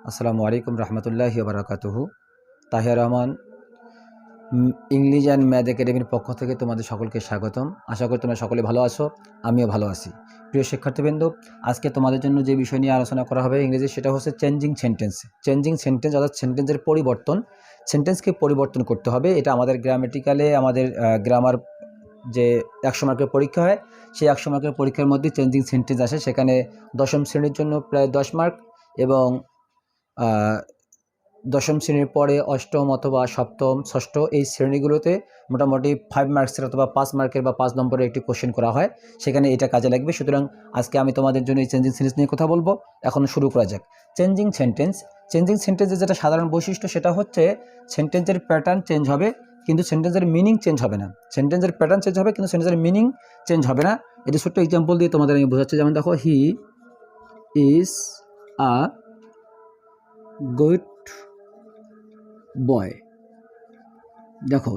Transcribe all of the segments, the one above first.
আসসালামু আলাইকুম রহমতুল্লাহি বারাকাতুহু। Tahiya Rahman English and math একাডেমির পক্ষ থেকে তোমাদের সকলকে স্বাগতম। আশা করি তোমরা সকলে ভালো আছো, আমিও ভালো আছি। প্রিয় শিক্ষার্থীবৃন্দ, আজকে তোমাদের জন্য যে বিষয় নিয়ে আলোচনা করা হবে ইংরেজি, সেটা হচ্ছে চেঞ্জিং সেন্টেন্স। চেঞ্জিং সেন্টেন্স অর্থাৎ সেন্টেন্সের পরিবর্তন। সেন্টেন্সকে পরিবর্তন করতে হবে, এটা আমাদের গ্রামেটিক্যালে আমাদের গ্রামার যে 100 মার্কের পরীক্ষা হয়, সেই 100 মার্কের পরীক্ষার মধ্যে চেঞ্জিং সেন্টেন্স আসে। সেখানে দশম শ্রেণীর জন্য প্রায় 10 মার্ক এবং দশম শ্রেণীর পরে অষ্টম অথবা সপ্তম ষষ্ঠ এই শ্রেণীগুলোতে মোটামুটি 5 মার্কসের অথবা 5 মার্কের বা 5 নম্বরের একটি কোশ্চেন করা হয়, সেখানে এটা কাজে লাগবে। সুতরাং আজকে আমি তোমাদের জন্য এই চেঞ্জিং সেন্টেন্স নিয়ে কথা বলবো। এখন শুরু করা যাক। Changing sentence. চেঞ্জিং সেন্টেন্সের যেটা সাধারণ বৈশিষ্ট্য সেটা হচ্ছে সেন্টেন্সের প্যাটার্ন চেঞ্জ হবে কিন্তু সেন্টেন্সের মিনিং চেঞ্জ হবে না। সেন্টেন্সের প্যাটার্ন চেঞ্জ হবে কিন্তু সেন্টেন্সের মিনিং চেঞ্জ হবে না। এটি ছোট্ট এক্সাম্পল দিয়ে তোমাদের আমি বোঝাচ্ছি। যেমন দেখো, he is a good boy. দেখো,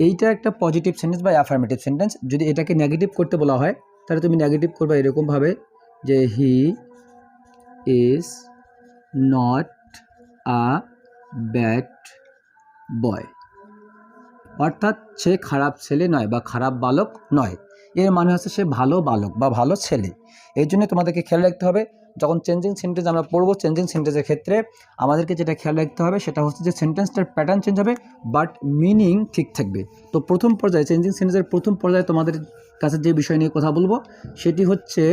এইটা একটা পজিটিভ সেন্টেন্স বা অ্যাফার্মেটিভ সেন্টেন্স। যদি এটাকে নেগেটিভ করতে বলা হয় তাহলে তুমি নেগেটিভ করবে এরকমভাবে যে he is not a bad boy, অর্থাৎ সে খারাপ ছেলে নয় বা খারাপ বালক নয়। এর মানে হচ্ছে সে ভালো বালক বা ভালো ছেলে। এই জন্য তোমাদেরকে খেয়াল রাখতে হবে, যখন চেঞ্জিং সেন্টেন্স আমরা পড়বো, চেঞ্জিং সেন্টেন্সের ক্ষেত্রে আমাদেরকে যেটা খেয়াল রাখতে হবে সেটা হচ্ছে যে সেন্টেন্সটার প্যাটার্ন চেঞ্জ হবে বাট মিনিং ঠিক থাকবে। তো প্রথম পর্যায়ে চেঞ্জিং সেন্টেন্সের প্রথম পর্যায়ে তোমাদের কাছে যে বিষয় নিয়ে কথা বলবো সেটি হচ্ছে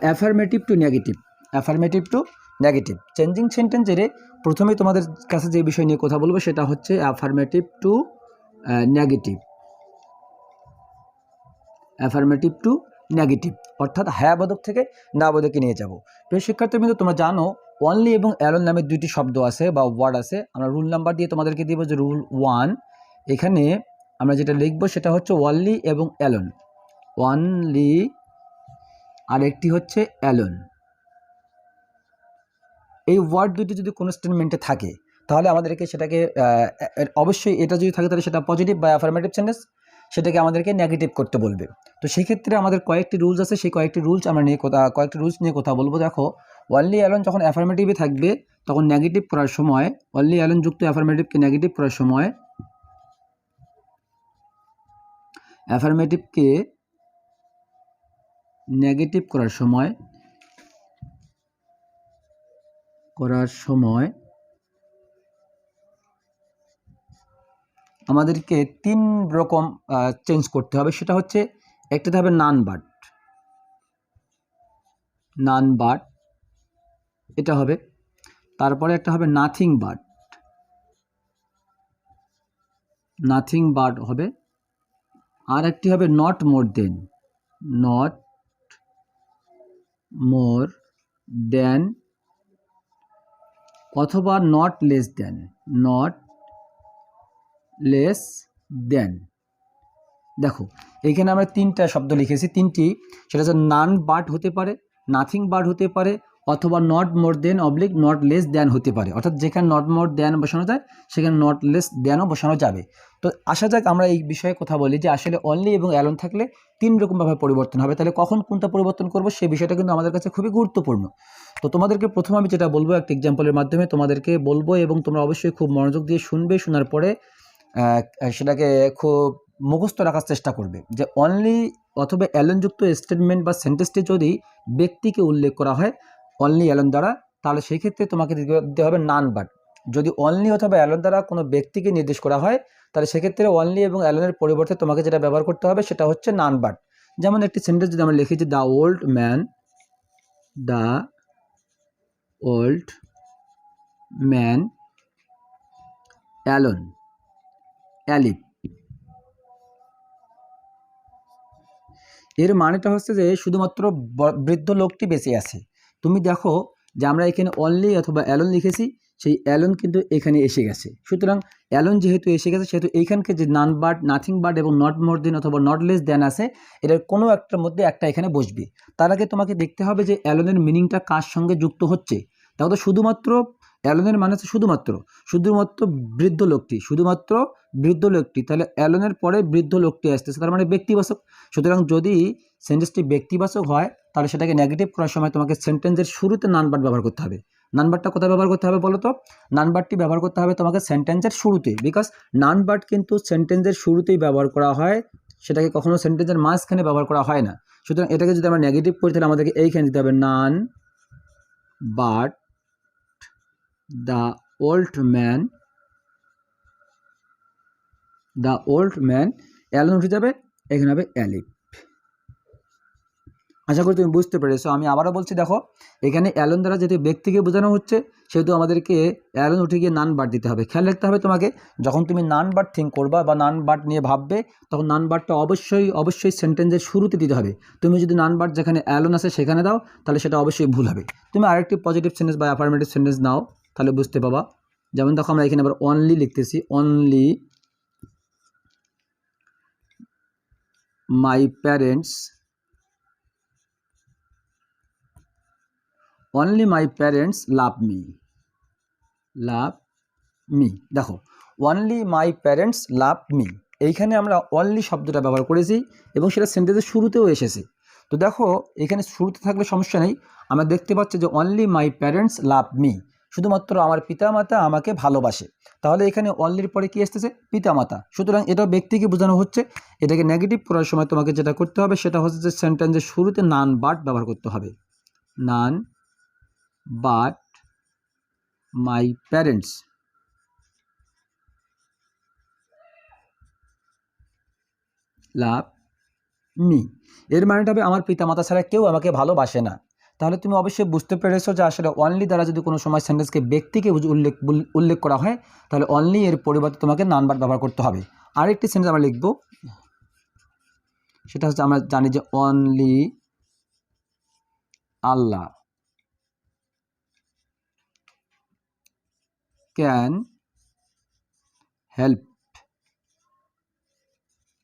affirmative two negative. Affirmative two negative changing সেন্টেন্সের প্রথমেই তোমাদের কাছে যে বিষয় নিয়ে কথা বলবো সেটা হচ্ছে affirmative two negative. Affirmative two negative অর্থাৎ হ্যাঁ বোধক থেকে না বোধকে নিয়ে যাব। প্রিয় শিক্ষার্থীবৃন্দ, তোমরা জানো অনলি এবং অ্যালোন নামে দুইটি শব্দ আছে বা ওয়ার্ড আছে। আমরা রুল নাম্বার দিয়ে তোমাদেরকে দিব যে রুল 1। এখানে আমরা যেটা লিখব সেটা হচ্ছে অনলি এবং অ্যালোন। অনলি আর একটি হচ্ছে অ্যালোন। এই ওয়ার্ড দুটি যদি কোনো স্টেটমেন্টে থাকে তাহলে আমাদেরকে সেটাকে অবশ্যই এটা যদি থাকে তাহলে সেটা পজিটিভ বা অ্যাফার্মেটিভ সেন্টেন্স, সেটাকে আমাদেরকে নেগেটিভ করতে বলবে। তো সেই ক্ষেত্রে আমাদের কয়েকটি রুলস আছে, সেই কয়েকটি রুলস আমরা কয়েকটি রুলস নিয়ে কথা বলবো। দেখো, অনলি অ্যালোন যখন অ্যাফার্মেটিভে থাকবে তখন নেগেটিভ করার সময়, অনলি অ্যালোন যুক্ত অ্যাফার্মেটিভকে নেগেটিভ করার সময়, অ্যাফার্মেটিভকে নেগেটিভ করার সময় আমাদেরকে 3 রকম চেঞ্জ করতে হবে। সেটা হচ্ছে একটাতে হবে নান বাট, এটা হবে। তারপরে একটা হবে নাথিং বাট হবে। আর একটি হবে নট মোর দেন অথবা নট লেস দেন। দেখো, এখানে আমরা 3টা শব্দ লিখেছি, 3টি। সেটা হচ্ছে নান বাট হতে পারে, নাথিং বাট হতে পারে, অথবা not more than oblique not less than হতে পারে। অর্থাৎ যেখানে নট মোর দেন বসানো যায় সেখানে নট লেস দেনও বসানো যাবে। তো আসা যাক আমরা এই বিষয়ে কথা বলি যে আসলে অনলি এবং অ্যালোন থাকলে 3 রকমভাবে পরিবর্তন হবে। তাহলে কখন কোনটা পরিবর্তন করবো সেই বিষয়টা কিন্তু আমাদের কাছে খুবই গুরুত্বপূর্ণ। তো তোমাদেরকে প্রথম আমি যেটা বলবো একটা এক্সাম্পলের মাধ্যমে তোমাদেরকে বলবো এবং তোমরা অবশ্যই খুব মনোযোগ দিয়ে শুনবে। শোনার পরে সেটাকে খুব মুখস্থ রাখার চেষ্টা করবে যে অনলি অথবা অ্যালোনযুক্ত স্টেটমেন্ট বা সেন্টেন্সটি যদি ব্যক্তিকে উল্লেখ করা হয় অনলি অ্যালোন দ্বারা, তাহলে সেই ক্ষেত্রে তোমাকে দিতে হবে নান বাট। যদি অনলি অথবা অ্যালোন দ্বারা কোনো ব্যক্তিকে নির্দেশ করা হয় তাহলে সেক্ষেত্রে অনলি এবং অ্যালোনের পরিবর্তে তোমাকে যেটা ব্যবহার করতে হবে সেটা হচ্ছে নান বাট। যেমন একটি সেন্টেন্স যদি আমরা লিখেছি দ্য ওল্ড ম্যান অ্যালিভ, এর মানেটা হচ্ছে যে শুধুমাত্র বৃদ্ধ লোকটি বেঁচে আছে। তুমি দেখো যে আমরা এখানে অনলি অথবা অ্যালোন লিখেছি, সেই অ্যালোন কিন্তু এখানে এসে গেছে। সুতরাং অ্যালোন যেহেতু এসে গেছে সেহেতু এইখানকে যে নান বাট, নাথিং বাট এবং নট মোর দেন অথবা নট লেস দেন আছে, এটার কোনো একটার মধ্যে একটা এখানে বসবে। তার আগে তোমাকে দেখতে হবে যে অ্যালোনের মিনিংটা কার সঙ্গে যুক্ত হচ্ছে। তাহলে শুধুমাত্র অ্যালোনের মানে হচ্ছে শুধুমাত্র বৃদ্ধ লোকটি, তাহলে অ্যালোনের পরে বৃদ্ধ লোকটি আসতেছে, তার মানে ব্যক্তিবাচক। সুতরাং যদি সেন্টেন্সটি ব্যক্তিবাচক হয় তাহলে সেটাকে নেগেটিভ করার সময় তোমাকে সেন্টেন্সের শুরুতে নান বাট ব্যবহার করতে হবে। নান বাটটা কোথায় ব্যবহার করতে হবে বলো তো? নান বাটটি ব্যবহার করতে হবে তোমাকে সেন্টেন্সের শুরুতে, বিকজ নান বাট কিন্তু সেন্টেন্সের শুরুতেই ব্যবহার করা হয়, সেটাকে কখনো সেন্টেন্সের মাঝখানে ব্যবহার করা হয় না। সুতরাং এটাকে যদি আমরা নেগেটিভ করি তাহলে আমাদেরকে এইখানে দিতে হবে none but the old man, alone উঠে যাবে, এখানে হবে অ্যালিভ। আশা করি তুমি বুঝতে পেরেছো। আমি আবারও বলছি, দেখো এখানে অ্যালন দ্বারা যেহেতু ব্যক্তিকে বোঝানো হচ্ছে সেহেতু আমাদেরকে অ্যালন উঠে গিয়ে নান বাট দিতে হবে। খেয়াল রাখতে হবে তোমাকে, যখন তুমি নান বাট থিঙ্ক করবা বা নান বাট নিয়ে ভাববে তখন নান বাটটা অবশ্যই সেন্টেন্সের শুরুতে দিতে হবে। তুমি যদি নান বাট যেখানে অ্যালন আছে সেখানে দাও তাহলে সেটা অবশ্যই ভুল হবে। তুমি আরেকটি পজিটিভ সেন্টেন্স বা অ্যাফার্মেটিভ সেন্টেন্স নাও, তাহলে বুঝতে পাবা। যেমন দেখো আমরা এখানে আবার অনলি লিখতেছি, only my parents love me. দেখো only my parents love me, এইখানে আমরা অনলি শব্দটা ব্যবহার করেছি এবং সেটা সেন্টেন্সের শুরুতেও এসেছে। তো দেখো এখানে শুরুতে থাকলে সমস্যা নেই, আমরা দেখতে পাচ্ছি যে only my parents love me, শুধুমাত্র আমার পিতামাতা আমাকে ভালোবাসে। তাহলে এখানে অনলির পরে কি আসতেছে? পিতামাতা। সুতরাং এটা ব্যক্তিকে বোঝানো হচ্ছে। এটাকে নেগেটিভ করার সময় তোমাকে যেটা করতে হবে সেটা হচ্ছে যে সেন্টেন্সের শুরুতে নান বাট ব্যবহার করতে হবে। None but my parents love me, এর মানেটা হবে আমার পিতামাতা ছাড়া কেউ আমাকে ভালোবাসে না। তাহলে তুমি অবশ্যই বুঝতে পেরেছো যে আসলে অনলি দ্বারা যদি কোনো সময় সেন্টেন্সকে ব্যক্তিকে উল্লেখ করা হয় তাহলে অনলি এর পরিবর্তে তোমাকে নান বাট ব্যবহার করতে হবে। আরেকটি সেন্টেন্স আমরা লিখব, সেটা হচ্ছে আমরা জানি যে অনলি আল্লাহ ক্যান হেল্প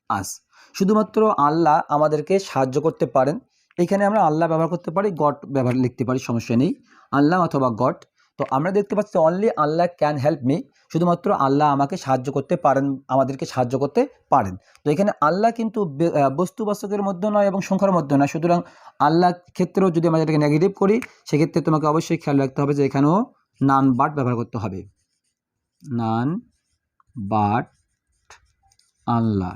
আস, শুধুমাত্র আল্লাহ আমাদেরকে সাহায্য করতে পারেন। এখানে আমরা আল্লাহ ব্যবহার করতে পারি, গড ব্যবহার লিখতে পারি, সমস্যা নেই, আল্লাহ অথবা গড। তো আমরা দেখতে পাচ্ছি only Allah can help me, শুধুমাত্র আল্লাহ আমাকে সাহায্য করতে পারেন, আমাদেরকে সাহায্য করতে পারেন। তো এখানে আল্লাহ কিন্তু বস্তুবাচকের মধ্যে নয় এবং সংখ্যার মধ্যে নয়, সুতরাং আল্লাহ ক্ষেত্রেও যদি আমরা এটাকে নেগেটিভ করি সেক্ষেত্রে তোমাকে অবশ্যই খেয়াল রাখতে হবে যে এখানেও নান বাট ব্যবহার করতে হবে। None but Allah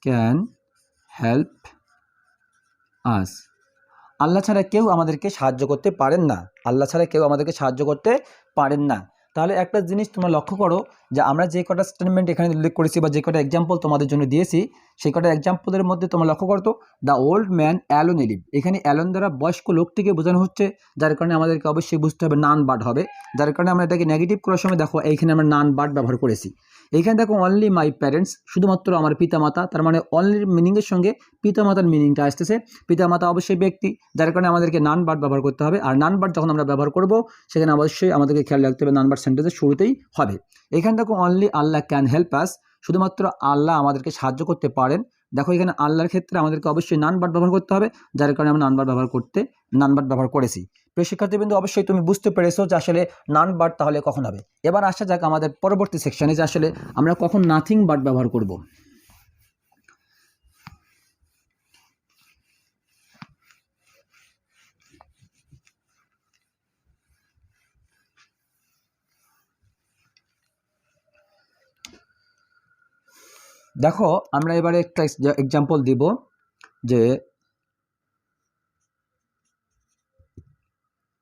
can help us, Allah ছাড়া কেউ আমাদেরকে সাহায্য করতে পারেন না, আল্লাহ ছাড়া কেউ আমাদেরকে সাহায্য করতে পারেন না। তাহলে একটা জিনিস তোমরা লক্ষ্য করো যে আমরা যে কটা স্টেটমেন্ট এখানে উল্লেখ করেছি বা যে কটা এক্সাম্পল তোমাদের জন্য দিয়েছি সেই কটা এক্সাম্পলের মধ্যে তোমরা লক্ষ্য করতো দ্য ওল্ড ম্যান অ্যালোন এলিভ, এখানে অ্যালোন দ্বারা বয়স্ক লোকটিকে বোঝানো হচ্ছে, যার কারণে আমাদেরকে অবশ্যই বুঝতে হবে নান বাট হবে, যার কারণে আমরা এটাকে নেগেটিভ করার সময় দেখো এইখানে আমরা নান বাট ব্যবহার করেছি। এইখানে দেখো অনলি মাই প্যারেন্টস, শুধুমাত্র আমার পিতামাতা, তার মানে অনলির মিনিংয়ের সঙ্গে পিতামাতার মিনিংটা আসতেছে। পিতামাতা অবশ্যই ব্যক্তি, যার কারণে আমাদেরকে নান বাট ব্যবহার করতে হবে। আর নান বাট যখন আমরা ব্যবহার করব সেখানে অবশ্যই আমাদেরকে খেয়াল রাখতে হবে নান বাট সেন্টেন্সের শুরুতেই হবে। এখানে দেখো অনলি আল্লাহ ক্যান হেল্প আস, শুধুমাত্র আল্লাহ আমাদেরকে সাহায্য করতে পারেন। দেখো এখানে আল্লাহর ক্ষেত্রে আমাদেরকে অবশ্যই নান বাট ব্যবহার করতে হবে, যার কারণে আমরা নান বাট ব্যবহার করেছি। প্রিয় শিক্ষার্থীবৃন্দ, অবশ্যই তুমি বুঝতে পেরেছো যে আসলে নান বাট তাহলে কখন হবে। এবার আসা যাক আমাদের পরবর্তী সেকশনে যে আসলে আমরা কখন নাথিং বাট ব্যবহার করব। দেখো আমরা এবারে একটা এক্সাম্পল দিব যে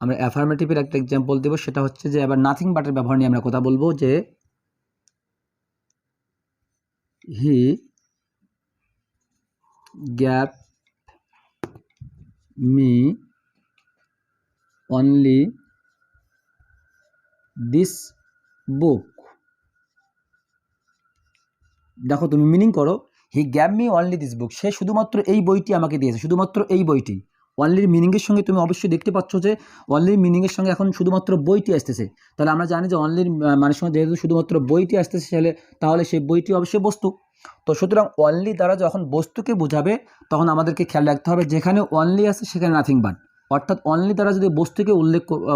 আমরা অ্যাফার্মেটিভের একটা এক্সাম্পল দেব, সেটা হচ্ছে যে এবার নাথিং বাটের ব্যবহার নিয়ে আমরা কথা বলবো যে he gave me only this book. দেখো তুমি মিনিং করো, he gave me only this book, সে শুধুমাত্র এই বইটি আমাকে দিয়েছে, শুধুমাত্র এই বইটি। অনলির মিনিংয়ের সঙ্গে তুমি অবশ্যই দেখতে পাচ্ছ যে অনলির মিনিংয়ের সঙ্গে এখন শুধুমাত্র বইটি আসতেছে। তাহলে আমরা জানি যে অনলির মানের সঙ্গে যেহেতু শুধুমাত্র বইটি আসতেছে তাহলে সেই বইটি অবশ্যই বস্তু। তো সুতরাং অনলি দ্বারা যখন বস্তুকে বোঝাবে তখন আমাদেরকে খেয়াল রাখতে হবে যেখানে অনলি আছে সেখানে নাথিং বাট, অর্থাৎ অনলি দ্বারা যদি বস্তুকে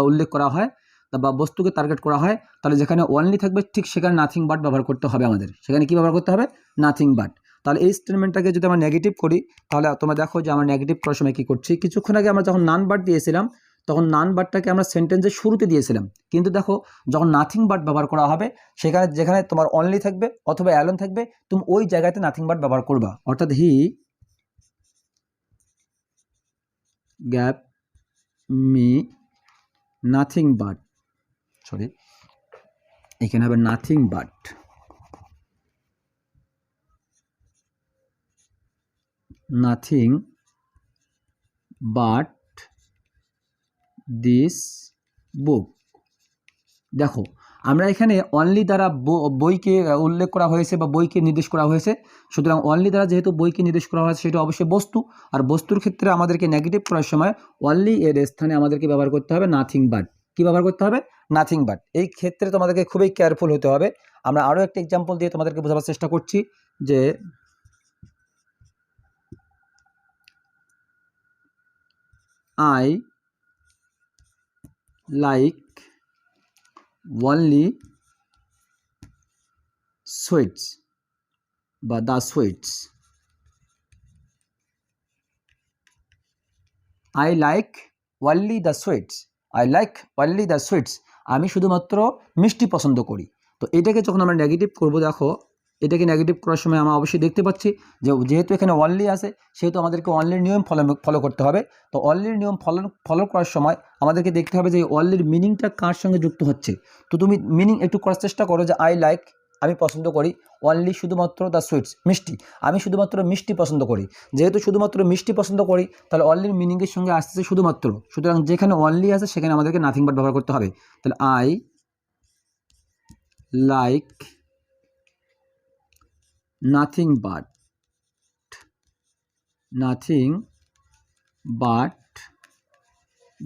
উল্লেখ করা হয় বা বস্তুকে টার্গেট করা হয় তাহলে যেখানে অনলি থাকবে ঠিক সেখানে নাথিং বাট ব্যবহার করতে হবে আমাদের। সেখানে কি ব্যবহার করতে হবে? Nothing but. তাহলে এই স্টেটমেন্টটাকে যদি আমরা নেগেটিভ করি তাহলে তোমরা দেখো যে আমরা নেগেটিভ করার সময় কী করছি, কিছুক্ষণ আগে আমরা যখন নান বাট দিয়েছিলাম তখন নান বাটটাকে আমরা সেন্টেন্সের শুরুতে দিয়েছিলাম, কিন্তু দেখো যখন নাথিং বাট ব্যবহার করা হবে সেখানে যেখানে তোমার অনলি থাকবে অথবা অ্যালোন থাকবে তুমি ওই জায়গাতে নাথিং বাট ব্যবহার করবা, অর্থাৎ হি gap me nothing but, sorry এখানে হবে nothing but, nothing but this book. দেখো আমরা এখানে অনলি দ্বারা বইকে উল্লেখ করা হয়েছে বা বইকে নির্দেশ করা হয়েছে, সুতরাং অনলি দ্বারা যেহেতু বইকে নির্দেশ করা হয়েছে সেটা অবশ্যই বস্তু, আর বস্তুর ক্ষেত্রে আমাদেরকে নেগেটিভ করার সময় অনলি এর স্থানে আমাদেরকে ব্যবহার করতে হবে নাথিং বাট। কী ব্যবহার করতে হবে? Nothing but. এই ক্ষেত্রে তোমাদেরকে খুবই কেয়ারফুল হতে হবে। আমরা আরও একটা এক্সাম্পল দিয়ে তোমাদেরকে বোঝাবার চেষ্টা করছি যে আই লাইক only sweets বা the sweets, I like only the sweets, I like only the sweets, আমি শুধুমাত্র মিষ্টি পছন্দ করি। তো এটাকে যখন আমরা নেগেটিভ করব, দেখো এটাকে নেগেটিভ করার সময় আমরা অবশ্যই দেখতে পাচ্ছি যে যেহেতু এখানে অনলি আছে সেহেতু আমাদেরকে অনলির নিয়ম ফলো করতে হবে। তো অনলির নিয়ম ফলো করার সময় আমাদেরকে দেখতে হবে যে অনলির মিনিংটা কার সঙ্গে যুক্ত হচ্ছে। তো তুমি মিনিং একটু করার চেষ্টা করো যে আই লাইক আমি পছন্দ করি, অনলি শুধুমাত্র দ্য সুইটস মিষ্টি, আমি শুধুমাত্র মিষ্টি পছন্দ করি। যেহেতু শুধুমাত্র মিষ্টি পছন্দ করি তাহলে অনলির মিনিংয়ের সঙ্গে আসতেছে শুধুমাত্র, সুতরাং যেখানে অনলি আছে সেখানে আমাদেরকে নাথিং বাট ব্যবহার করতে হবে। তাহলে I like nothing but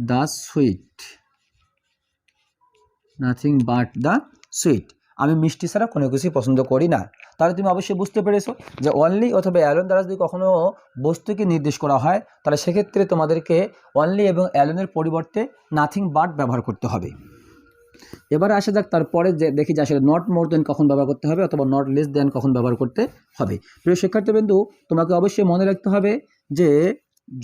the sweet, nothing but the sweet, আমি মিষ্টি ছাড়া কোনো কিছুই পছন্দ করি না। তাহলে তুমি অবশ্যই বুঝতে পেরেছো যে অনলি অথবা অ্যালোন দ্বারা যদি কখনো বস্তুকে নির্দেশ করা হয় তাহলে সেক্ষেত্রে তোমাদেরকে অনলি এবং অ্যালোনের পরিবর্তে নাথিং বাট ব্যবহার করতে হবে। এবারে আসা যাক তারপরে যে দেখি যে আসলে নট মোর দেন কখন ব্যবহার করতে হবে অথবা নট লেস দেন কখন ব্যবহার করতে হবে। প্রিয় শিক্ষার্থীবৃন্দু, তোমাকে অবশ্যই মনে রাখতে হবে যে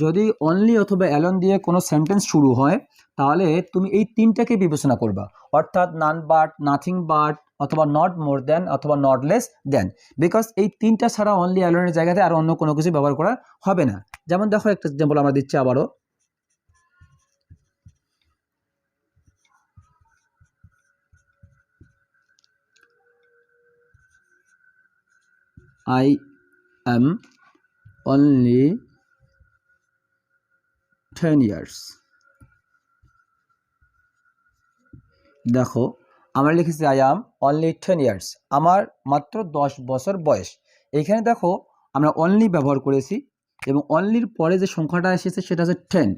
যদি অনলি অথবা অ্যালোন দিয়ে কোনো সেন্টেন্স শুরু হয় তাহলে তুমি এই তিনটাকে বিবেচনা করবা, অর্থাৎ নান বাট, নাথিং বাট অথবা নট মোর দেন অথবা নট লেস দেন, বিকজ এই তিনটা ছাড়া অনলি অ্যালোনের জায়গাতে আর অন্য কোনো কিছু ব্যবহার করা হবে না। যেমন দেখো একটা এক্সাম্পল আমরা দিচ্ছি আবারও, I am only 10 years, দেখো আমরা লিখেছি I am only 10 years, আমার মাত্র 10 বছর বয়স। এইখানে দেখো আমরা অনলি ব্যবহার করেছি এবং অনলির পরে যে সংখ্যাটা এসেছে সেটা হচ্ছে 10,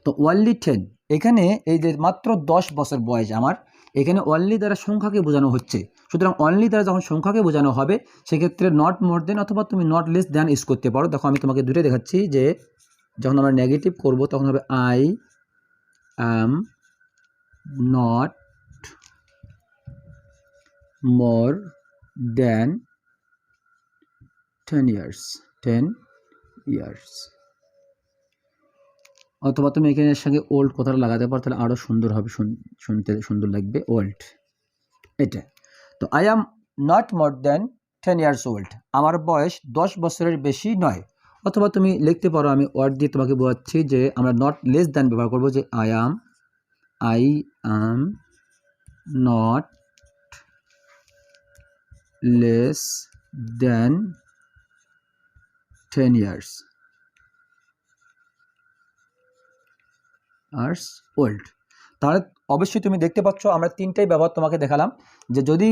তো অনলি 10, এখানে এই যে মাত্র 10 বছর বয়স আমার, এখানে অনলি দ্বারা সংখ্যাকে বোঝানো হচ্ছে। সুতরাং অনলি দ্বারা যখন সংখ্যাকে বোঝানো হবে সেক্ষেত্রে নট মোর দেন অথবা তুমি নট লেস দেন ইউজ করতে পারো। দেখো আমি তোমাকে দুটোই দেখাচ্ছি যে যখন আমরা নেগেটিভ করব তখন হবে I am not more than 10 years, অথবা তুমি এখানে এর সঙ্গে ওল্ড কথাটা লাগাতে পারো, তাহলে আরও সুন্দর হবে, শুনতে সুন্দর লাগবে ওল্ড এটা। তো I am not more than 10 years old, আমার বয়স 10 বছরের বেশি নয়। অথবা তুমি লিখতে পারো, আমি ওয়ার্ড দিয়ে তোমাকে বোঝাচ্ছি যে আমরা নট লেস দেন ব্যবহার করবো, যে I am not less then 10 years old। তাহলে অবশ্যই তুমি দেখতে পাচ্ছ আমরা তিনটাই ব্যবহার তোমাকে দেখালাম, যে যদি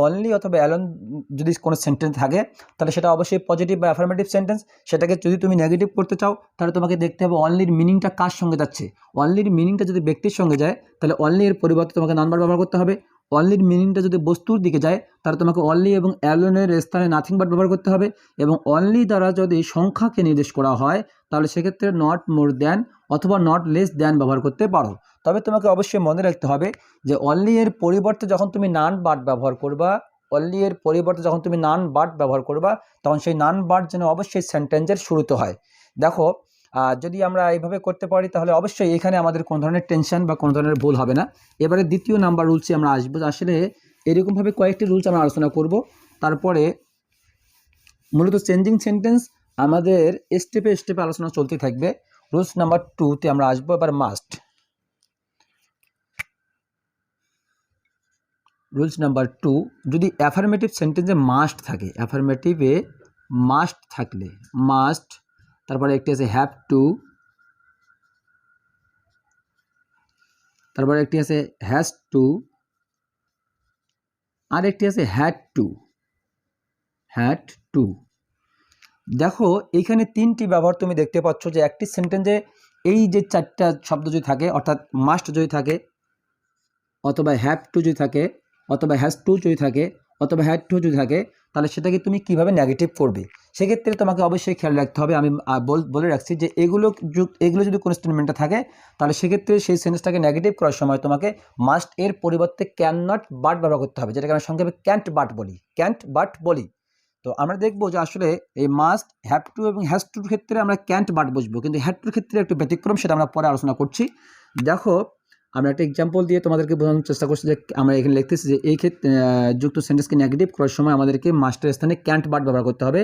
অনলি অথবা অ্যালোন যদি কোনো সেন্টেন্স থাকে তাহলে সেটা অবশ্যই পজিটিভ বা অ্যাফার্মেটিভ সেন্টেন্স। সেটাকে যদি তুমি নেগেটিভ করতে চাও তাহলে তোমাকে দেখতে হবে অনলির মিনিংটা কার সঙ্গে যাচ্ছে। অনলির মিনিংটা যদি ব্যক্তির সঙ্গে যায় তাহলে অনলি এর পরিবর্তে তোমাকে নাম্বার ব্যবহার করতে হবে। অনলির মিনিংটা যদি বস্তুর দিকে যায় তাহলে তোমাকে অনলি এবং অ্যালোনের স্থানে নাথিং বাট ব্যবহার করতে হবে। এবং অনলি দ্বারা যদি সংখ্যাকে নির্দেশ করা হয় তাহলে সেক্ষেত্রে নট মোর দ্যান অথবা নট লেস দ্যান ব্যবহার করতে পারো। তবে তোমাকে অবশ্যই মনে রাখতে হবে যে অনলি এর পরিবর্তে যখন তুমি নান বাট ব্যবহার করবা অনলি এর পরিবর্তে যখন তুমি নান বাট ব্যবহার করবা তখন সেই নান বাট যেন অবশ্যই সেন্টেন্সের শুরুতে হয়। দেখো যদি আমরা এইভাবে করতে পারি তাহলে অবশ্যই এখানে আমাদের কোনো ধরনের টেনশন বা কোনো ধরনের ভুল হবে না। এবারে দ্বিতীয় নাম্বার রুলসে আমরা আসবো। আসলে এরকমভাবে কয়েকটি রুলস আমরা আলোচনা করব, তারপরে মূলত চেঞ্জিং সেন্টেন্স আমাদের স্টেপে স্টেপে আলোচনা চলতে থাকবে। রুলস নাম্বার 2-তে আমরা আসবো এবার মাস্ট। রুলস নাম্বার 2, যদি অ্যাফার্মেটিভ সেন্টেন্সে মাস্ট থাকে, অ্যাফার্মেটিভে মাস্ট থাকলে মাস্ট, তারপরে একটি আছে হ্যাভ টু, তারপরে একটি আছে হ্যাজ টু, আর একটি আছে হ্যাড টু, হ্যাড টু। দেখো এইখানে তিনটি ব্যবহার তুমি দেখতে পাচ্ছ যে একটি সেন্টেন্সে এই যে চারটা শব্দ যদি থাকে, অর্থাৎ মাস্ট যদি থাকে, অথবা হ্যাভ টু যদি থাকে, অথবা হ্যাজ টু যদি থাকে, অথবা হ্যাড টু যদি থাকে, তাহলে সেটাকে তুমি কিভাবে নেগেটিভ করবে সেক্ষেত্রে তোমাকে অবশ্যই খেয়াল রাখতে হবে। আমি বলে রাখছি যে এগুলো যদি কোনো স্টেটমেন্টে থাকে তাহলে সেক্ষেত্রে সেই সেন্টেন্সটাকে নেগেটিভ করার সময় তোমাকে মাস্ট এর পরিবর্তে ক্যান নট বাট ব্যবহার করতে হবে, যেটাকে আমরা সংক্ষেপে ক্যান্ট বাট বলি, ক্যান্ট বাট বলি। তো আমরা দেখবো যে আসলে এই মাস্ট, হ্যাভ টু এবং হ্যাজ টুর ক্ষেত্রে আমরা ক্যান্ট বাট বুঝবো, কিন্তু হ্যাড টুর ক্ষেত্রে একটু ব্যতিক্রম, সেটা আমরা পরে আলোচনা করছি। দেখো আমরা একটা এক্সাম্পল দিয়ে তোমাদেরকে বোঝানোর চেষ্টা করছি যে আমরা এখানে লিখতেছি যে এই ক্ষেত্রে যুক্ত সেন্টেন্সকে নেগেটিভ করার সময় আমাদেরকে মাস্টের স্থানে ক্যান্ট বাট ব্যবহার করতে হবে।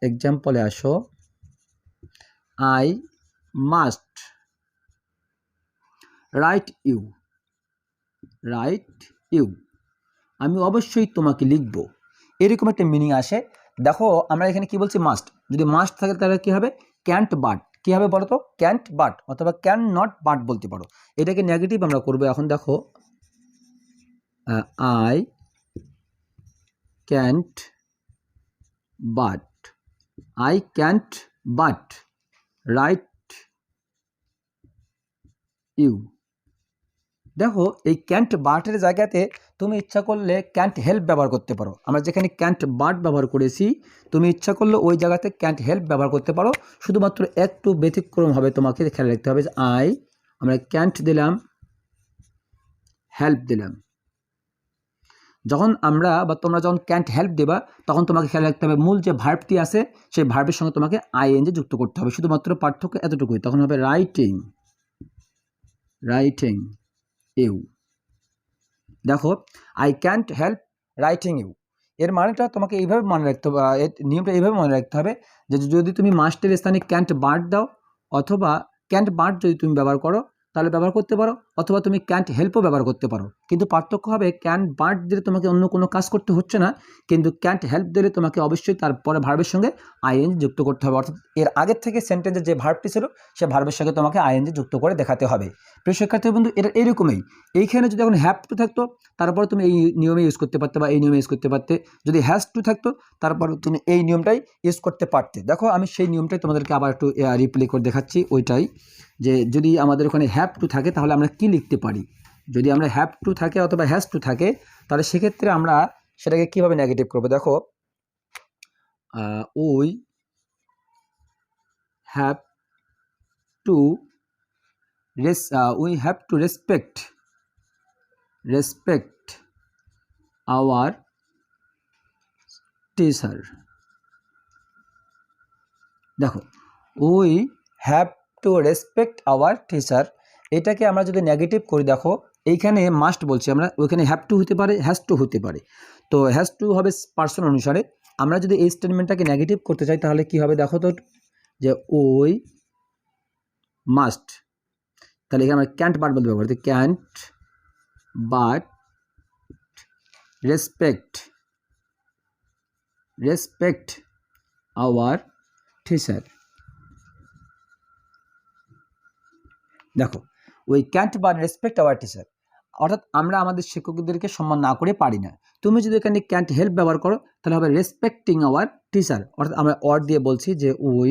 এক্সাম্পলে আসো, I must write you, write you, আমি অবশ্যই তোমাকে লিখব, এরকম একটা মিনিং আসে। দেখো আমরা এখানে কি বলছি, মাস্ট, যদি মাস্ট থাকে তাহলে কী হবে, ক্যান্ট বাট, কী হবে বলো তো, ক্যান্ট বাট অথবা ক্যান নট বাট বলতে পারো। এটাকে নেগেটিভ আমরা করবো। এখন দেখো I can't but, I can't but write you. দেখো এই ক্যান্ট বাটের জায়গাতে তুমি ইচ্ছা করলে ক্যান্ট হেল্প ব্যবহার করতে পারো। আমরা যেখানে ক্যান্ট বাট ব্যবহার করেছি, তুমি ইচ্ছা করলে ওই জায়গাতে ক্যান্ট হেল্প ব্যবহার করতে পারো। শুধুমাত্র একটু ব্যতিক্রম হবে, তোমাকে খেয়াল রাখতে হবে। আমরা ক্যান্ট দিলাম, হেল্প দিলাম। যখন আমরা বা তোমরা যখন ক্যান্ট হেল্প দেবা তখন তোমাকে খেয়াল রাখতে হবে মূল যে ভার্বটি আছে সেই ভার্বের সঙ্গে তোমাকে আইএনজি যুক্ত করতে হবে। শুধুমাত্র পার্থক্য এতটুকুই, তখন হবে রাইটিং, রাইটিং ইউ। দেখো I can't help writing you, এর মানেটা তোমাকে এইভাবে মনে রাখতে হবে, এর নিয়মটা এইভাবে মনে রাখতে হবে যে যদি তুমি মাস্টের স্থানে ক্যান্ট বাট দাও অথবা ক্যান্ট বাট যদি তুমি ব্যবহার করো তাহলে ব্যবহার করতে পারো, অথবা তুমি ক্যান্ট হেল্পও ব্যবহার করতে পারো। কিন্তু পার্থক্য হবে ক্যান্ট বাট দিলে তোমাকে অন্য কোনো কাজ করতে হচ্ছে না, কিন্তু ক্যান্ট হেল্প দিলে তোমাকে অবশ্যই তারপরে ভার্বের সঙ্গে আইএনজি যুক্ত করতে হবে। অর্থাৎ এর আগের থেকে সেন্টেন্সের যে ভার্বটি ছিল সে ভার্বের সঙ্গে তোমাকে আইএনজি যুক্ত করে দেখাতে হবে। প্রিয় শিক্ষার্থী বন্ধু, এটা এরকমই। এইখানে যদি এখন হ্যাভ টু থাকতো তারপরে তুমি এই নিয়মে ইউজ করতে পারতে বা এই নিয়মে ইউজ করতে পারতে, যদি হ্যাজ টু থাকতো তারপর তুমি এই নিয়মটাই ইউজ করতে পারতে। দেখো আমি সেই নিয়মটাই তোমাদেরকে আবার একটু রিপ্লে করে দেখাচ্ছি। ওইটাই যে যদি আমাদের ওখানে হ্যাভ টু থাকে তাহলে আমরা কি লিখতে পারি। যদি আমরা হ্যাভ টু থাকে অথবা হ্যাজ টু থাকে তাহলে সেক্ষেত্রে আমরা সেটাকে কিভাবে নেগেটিভ করবো। দেখো we have to respect our teacher. দেখো we have to respect our teacher, এটাকে আমরা যদি নেগেটিভ করি, দেখো এইখানে মাস্ট বলছি আমরা, ওইখানে হ্যাভ টু হতে পারে, হ্যাজ টু হতে পারে। তো হ্যাজ টু হবে পার্সন অনুসারে। আমরা যদি এই স্টেটমেন্টটাকে নেগেটিভ করতে চাই তাহলে কি হবে, দেখো তো যে উই মাস্ট, তাহলে এখানে আমরা ক্যান্ট বাট বলতে পারবো, can't but respect our teacher. দেখো we can't but respect our teacher, অর্থাৎ আমরা আমাদের শিক্ষকদেরকে সম্মান না করে পারি না। তুমি যদি এখানে ক্যান্ট হেল্প ব্যবহার করো তাহলে হবে রেসপেক্টিং আওয়ার টিচার, অর্থাৎ আমরা অর দিয়ে বলছি যে we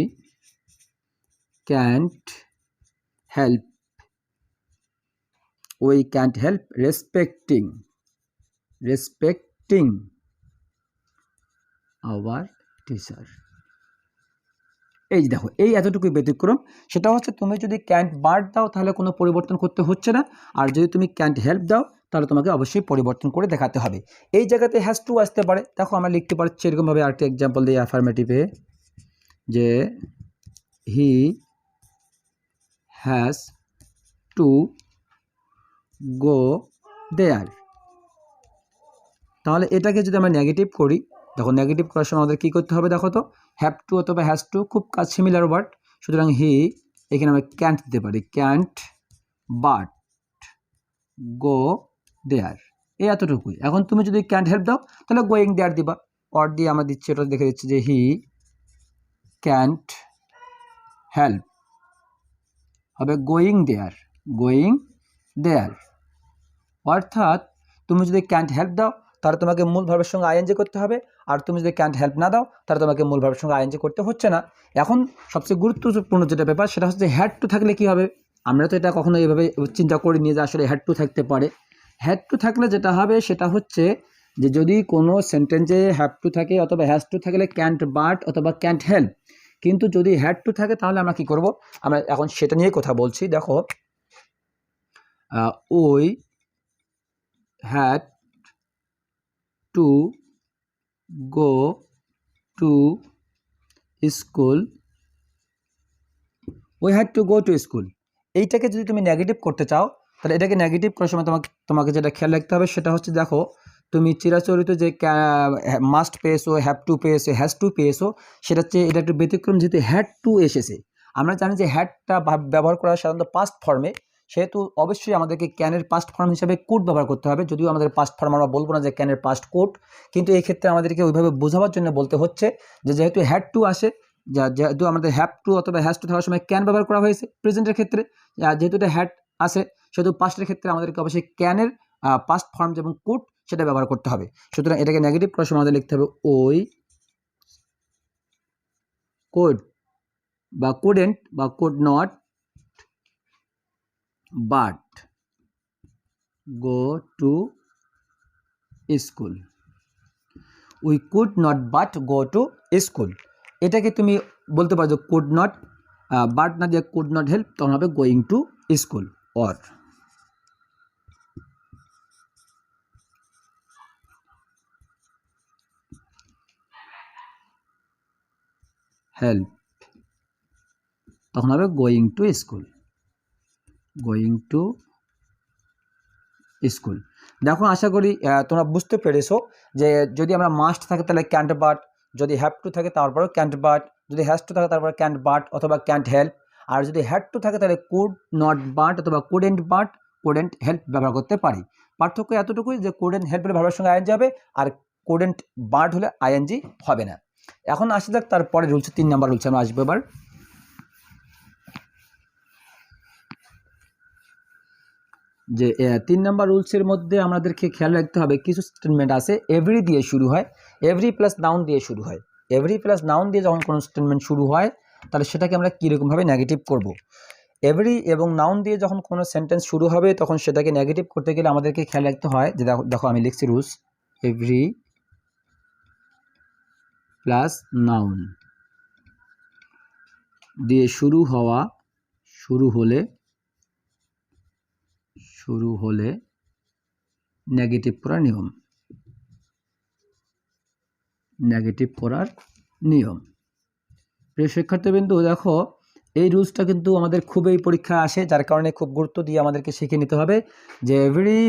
can't help respecting our teacher. এই যে দেখো এই এতটুকুই ব্যতিক্রম, সেটা হচ্ছে তুমি যদি ক্যান্ট বাট দাও তাহলে কোনো পরিবর্তন করতে হচ্ছে না, আর যদি তুমি ক্যান্ট হেল্প দাও তাহলে তোমাকে অবশ্যই পরিবর্তন করে দেখাতে হবে। এই জায়গাতে হ্যাজ টু আসতে পারে, দেখো আমরা লিখতে পারছি এরকমভাবে, আরেকটি এক্সাম্পল দিই অ্যাফার্মেটিভে, যে হি হ্যাজ টু গো দেয়ার। তাহলে এটাকে যদি আমরা নেগেটিভ করি, দেখো নেগেটিভ করার সময় আমাদের কী করতে হবে, দেখো তো হ্যাভ টু অথবা হ্যাজ টু খুব কাজ সিমিলার ওয়ার্ড, সুতরাং হি এখানে আমরা ক্যান্ট দিতে পারি, ক্যান্ট বাট গো দেয়ার, এই এতটুকুই। এখন তুমি যদি ক্যান্ট হেল্প দাও তাহলে গোয়িং দেয়ার দিবা, অর দিয়ে আমরা দিচ্ছি, এটা দেখে দিচ্ছি যে হি ক্যান্ট হেল্প হবে গোয়িং দেয়ার, গোয়িং দেয়ার। অর্থাৎ তুমি যদি ক্যান্ট হেল্প দাও তাহলে তোমাকে মূল ভার্বের সঙ্গে আইএনজি করতে হবে, আর তুমি যদি ক্যান্ট হেল্প না দাও তাহলে তোমাকে মূল ভার্বের সঙ্গে আইএনজি করতে হচ্ছে না। এখন সবচেয়ে গুরুত্বপূর্ণ যেটা ব্যাপার সেটা হচ্ছে হ্যাড টু থাকলে কী হবে। আমরা তো এটা কখনো এইভাবে চিন্তা করিনি যে আসলে হ্যাড টু থাকতে পারে। হ্যাড টু থাকলে যেটা হবে সেটা হচ্ছে যে যদি কোনো সেন্টেন্সে হ্যাভ টু থাকে অথবা হ্যাজ টু থাকলে ক্যান্ট বাট অথবা ক্যান্ট হেল্প, কিন্তু যদি হ্যাড টু থাকে তাহলে আমরা কী করব, আমরা এখন সেটা নিয়ে কথা বলছি। দেখো ওই had to go to school, we had to go to school, এইটাকে যদি তুমি নেগেটিভ করতে চাও তাহলে এটাকে নেগেটিভ করার সময় তোমাকে যেটা খেয়াল রাখতে হবে সেটা হচ্ছে, দেখো তুমি চিরাচরিত যে মাস্ট পেয়েছো, হ্যাভ টু পেয়েছো, হ্যাজ টু পেয়েছো, সেটা হচ্ছে এটা একটু ব্যতিক্রম, যেহেতু হ্যাড টু এসেছে। আমরা জানি যে হ্যাডটা ব্যবহার করা সাধারণত পাস্ট ফর্মে, সেহেতু অবশ্যই আমাদেরকে ক্যানের পাস্ট ফর্ম হিসাবে কুড ব্যবহার করতে হবে, যদিও আমাদের পাস্ট ফর্ম আমরা বলবো না যে ক্যানের পাস্ট কুড, কিন্তু এই ক্ষেত্রে আমাদেরকে ওইভাবে বোঝাবার জন্য বলতে হচ্ছে যে যেহেতু হ্যাড টু আসে, যেহেতু আমাদের হ্যাভ টু অথবা হ্যাজ টু থাকার সময় ক্যান ব্যবহার করা হয়েছে প্রেজেন্টের ক্ষেত্রে, যেহেতু এটা হ্যাড আসে সেহেতু পাস্টের ক্ষেত্রে আমাদেরকে অবশ্যই ক্যানের পাস্ট ফর্ম যেমন কুড সেটা ব্যবহার করতে হবে। সুতরাং এটাকে নেগেটিভ করার সময় আমাদের লিখতে হবে ওই কোড বা কুডেন্ট বা could not but go to school, we could not but go to school. এটাকে তুমি বলতে পারো যে কুড নট বাট না দিয়ে কুড নট হেল্প, তখন হবে going to school or help, তখন হবে going to school, going to school. দেখো আশা করি তোমরা বুঝতে পেরেছো যে যদি আমরা মাস্ট থাকে তাহলে ক্যান্ট বাট, যদি হ্যাভ টু থাকে তারপরেও ক্যান্ট বাট, যদি হ্যাজ টু থাকে তারপরে ক্যান্ট বাট অথবা ক্যান্ট হেল্প, আর যদি হ্যাড টু থাকে তাহলে কুড নট বাট অথবা কুডেন্ট বাট কুডেন্ট হেল্প ব্যবহার করতে পারি। পার্থক্য এতটুকুই যে কুডেন্ট হেল্প হলে ভার্বের সঙ্গে আইএনজি হবে, আর কুডেন্ট বাট হলে আইএনজি হবে না। এখন আসি যাক তারপরে রুলস, 3 নম্বর রুলস আমরা আসবো এবার, যে 3 নম্বর রুলসের মধ্যে আমাদেরকে খেয়াল রাখতে হবে কিছু স্টেটমেন্ট আছে এভরি দিয়ে শুরু হয়, এভরি প্লাস নাউন দিয়ে শুরু হয়। এভরি প্লাস নাউন দিয়ে যখন কোনো স্টেটমেন্ট শুরু হয় তাহলে সেটাকে আমরা কীরকমভাবে নেগেটিভ করব। এভরি এবং নাউন দিয়ে যখন কোনো সেন্টেন্স শুরু হবে তখন সেটাকে নেগেটিভ করতে গেলে আমাদেরকে খেয়াল রাখতে হয় যে দেখো আমি লিখছি রুলস, এভরি প্লাস নাউন দিয়ে শুরু হলে নেগেটিভ করার নিয়ম, নেগেটিভ করার নিয়ম। প্রিয় শিক্ষার্থীবৃন্দু দেখো এই রুলসটা কিন্তু আমাদের খুবই পরীক্ষা আসে, যার কারণে খুব গুরুত্ব দিয়ে আমাদেরকে শিখে নিতে হবে যে এভরি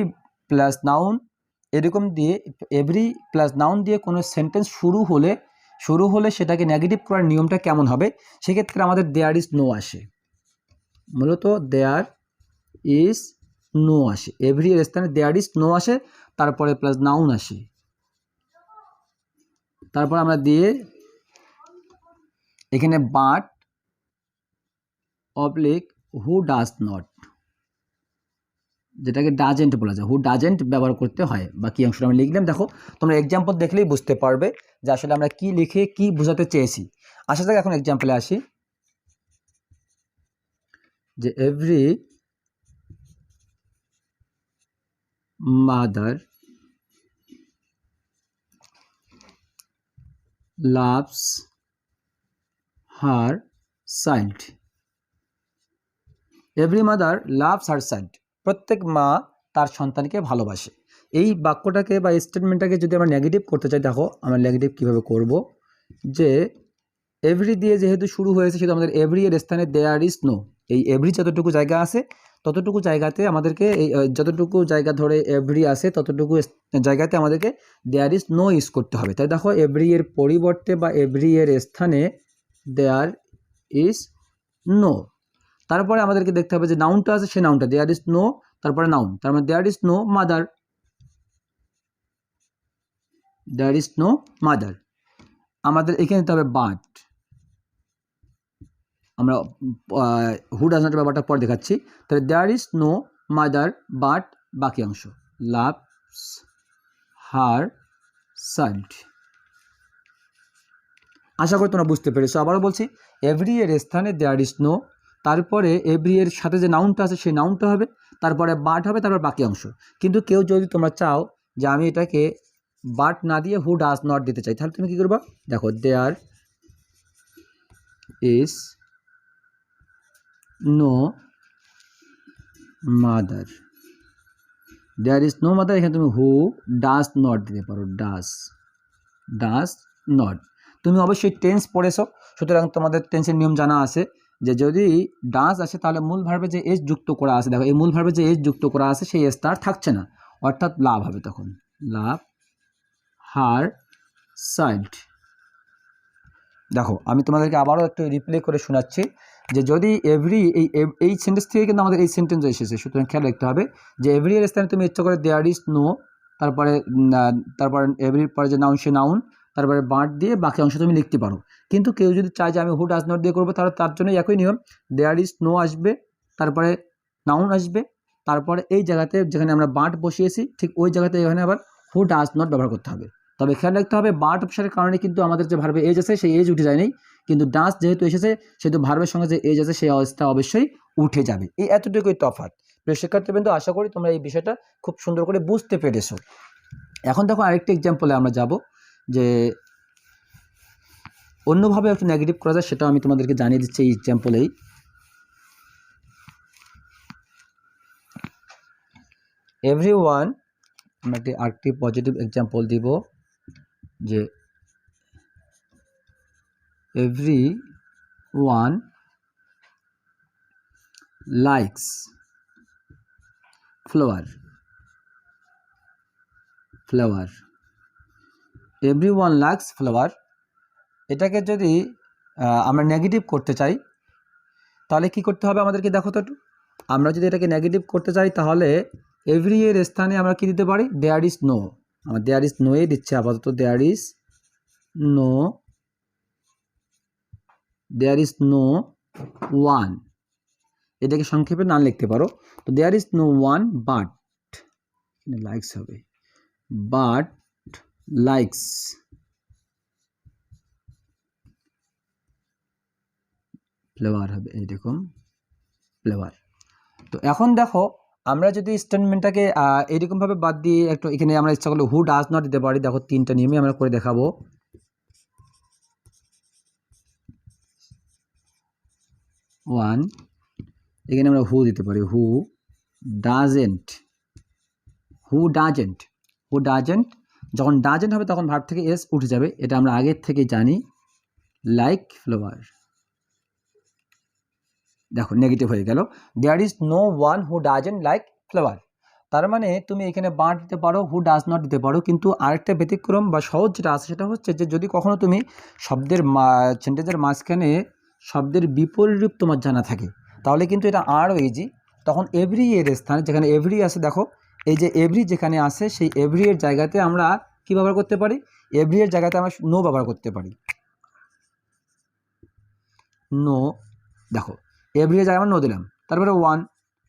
প্লাস নাউন এরকম দিয়ে, এভরি প্লাস নাউন দিয়ে কোনো সেন্টেন্স শুরু হলে সেটাকে নেগেটিভ করার নিয়মটা কেমন হবে। সেক্ষেত্রে আমাদের দেয়ার ইজ নো আসে, মূলত দেয়ার ইজ নো আসে, এভরি এর স্থানে দেয়ার ইজ নো আসে, তারপরে প্লাস নাউন আসে, তারপর আমরা দিয়ে এখানে but oblique who does not, যেটাকে ডাজেন্ট বলা যায়, হু ডাজেন্ট ব্যবহার করতে হয়। বাকি অংশটা আমি লিখলাম, দেখো তোমরা এক্সাম্পল দেখলেই বুঝতে পারবে যে আসলে আমরা কি লিখে কি বোঝাতে চেয়েছি। আসা যাক এখন এক্সাম্পলে আসি, যে every mother loves her child. Every mother loves her child. প্রত্যেক মা তার সন্তানকে ভালোবাসে। এই বাক্যটাকে বা স্টেটমেন্টটাকে যদি আমরা নেগেটিভ করতে চাই, দেখো আমরা নেগেটিভ কীভাবে করব, যে এভরি দিয়ে যেহেতু শুরু হয়েছে সেহেতু আমাদের এভরি এর স্থানে দেয়ার ইজ নো, এই এভরি যতটুকু জায়গা আছে ততটুকু জায়গাতে আমাদেরকে এই যতটুকু জায়গা ধরে এভরি আছে ততটুকু জায়গাতে আমাদেরকে দেয়ার ইজ নো ইউজ করতে হবে। তাই দেখো এভরি এর পরিবর্তে বা এভরি এর স্থানে দেয়ার ইজ নো। তারপরে আমাদেরকে দেখতে হবে যে নাউনটা আছে সে নাউনটা, দেয়ার ইজ নো তারপরে নাউন, তার মানে there is no mother, there is no mother. আমাদের এখানে দিতে হবে বাট, আমরা হু ডাজ নট ব্যাপারটা পরে দেখাচ্ছি। তাহলে there is no mother but বাকি অংশ লাভস হার চাইল্ড। আশা করি তোমরা বুঝতে পেরেছো। আবারও বলছি, এভরি এর স্থানে দেয়ার ইজ নো, তারপরে এভরি এর সাথে যে নাউনটা আছে সেই নাউনটা হবে, তারপরে বাট হবে, তারপর বাকি অংশ। কিন্তু কেউ যদি তোমরা চাও যে আমি এটাকে বাট না দিয়ে হু ডাজ নট দিতে চাই, তাহলে তুমি কী করবা, দেখো there is no mother, there is no mother, এখানে তুমি হু ডাজ নট দিতে পারো, ডাজ নট। তুমি অবশ্যই টেন্স পড়েছো, সুতরাং তোমাদের টেন্সের নিয়ম জানা আছে যে যদি ডাজ আসে তাহলে মূল ভার্বে যে এস যুক্ত করা আছে, দেখো এই মূল ভার্বে যে এস যুক্ত করা আছে সেই এসটা আর থাকছে না, অর্থাৎ লাভ হবে, তখন লাভ হার চাইল্ড। দেখো আমি তোমাদেরকে আবারও একটু রিপ্লে করে শোনাচ্ছি যে যদি এভরি এই সেন্টেন্স থেকে কিন্তু আমাদের এই সেন্টেন্স এসেছে, সুতরাং খেয়াল রাখতে হবে যে এভরি এর স্থানে তুমি ইচ্ছা করে দেয়ার ইজ নো, তারপরে এভরির পরে যে নাউন সে নাউন, তারপরে বাট দিয়ে বাকি অংশ তুমি লিখতে পারো। কিন্তু কেউ যদি চায় যে আমি হু ডাজ নট দিয়ে করবো, তাহলে তার জন্য একই নিয়ম, দেয়ার ইজ নো আসবে, তারপরে নাউন আসবে, তারপরে এই জায়গাতে যেখানে আমরা বাট বসিয়েছি ঠিক ওই জায়গাতে এখানে আবার হু ডাজ নট ব্যবহার করতে হবে। তবে খেয়াল রাখতে হবে বাট অপশনের কারণে কিন্তু আমাদের যে ভার্বে এজ আছে সেই এজ উঠে যায়নি, কিন্তু ডাজ যেহেতু এসেছে সেহেতু ভার্বের সঙ্গে যে এজ আছে সেই অবস্থা অবশ্যই উঠে যাবে। এই এতটুকুই তফাৎ। প্রিয় শিক্ষার্থীবৃন্দ, আশা করি তোমরা এই বিষয়টা খুব সুন্দর করে বুঝতে পেরেছো। এখন দেখো আরেকটি এক্সাম্পলে আমরা যাব, যে অন্যভাবে একটু নেগেটিভ করা যায়, সেটাও আমি তোমাদেরকে জানিয়ে দিচ্ছি এই এক্সাম্পলেই। এভরিওয়ান, আমরা আরেকটি পজিটিভ এক্সাম্পল দিব, যে everyone likes flower, everyone likes flower। এটাকে যদি আমরা নেগেটিভ করতে চাই তাহলে কি করতে হবে আমাদেরকে, দেখো তো একটু, আমরা যদি এটাকে নেগেটিভ করতে চাই তাহলে এভরি এর স্থানে আমরা কি দিতে পারি, দেয়ার ইজ নো, আমরা দেয়ার ইজ নো এ দিচ্ছি আপাতত, দেয়ার ইজ নো ওয়ান, এটাকে সংক্ষেপে না লিখতে পারো। তো there is no one but, likes হবে, বাট লাইকস ফ্লেভার হবে, এইরকম ফ্লেভার। তো এখন দেখো আমরা যদি স্টেটমেন্টটাকে এইরকমভাবে বাদ দিয়ে একটু এখানে আমরা ইচ্ছা করলে হু ডাজ নট দিতে পারি। দেখো তিনটা নিয়মে আমরা করে দেখাবো। ওয়ান, এখানে আমরা হু দিতে পারি, হু ডাজেন্ট, যখন ডাজেন্ট হবে তখন ভার্ব থেকে এস উঠে যাবে, এটা আমরা আগের থেকে জানি। লাইক ফ্লেভার, দেখো নেগেটিভ হয়ে গেল, there is no one who doesn't like flavour. তার মানে তুমি এখানে বাট দিতে পারো, হু ডাজ নট দিতে পারো, কিন্তু আরেকটা ব্যতিক্রম বা সহজ যেটা আছে সেটা হচ্ছে যে যদি কখনো তুমি শব্দের সেন্টেন্সের মাঝখানে শব্দের বিপরীত রূপ তোমার জানা থাকে তাহলে কিন্তু এটা আরও ইজি। তখন এভরি এর স্থানে যেখানে এভরি আছে, দেখো এই যে এভরি যেখানে আছে সেই এভরি এর জায়গাতে আমরা কি ব্যবহার করতে পারি, এভরি এর জায়গাতে আমরা নো ব্যবহার করতে পারি, নো। দেখো এভরি এর জায়গায় আমরা নো দিলাম, তারপরে ওয়ান,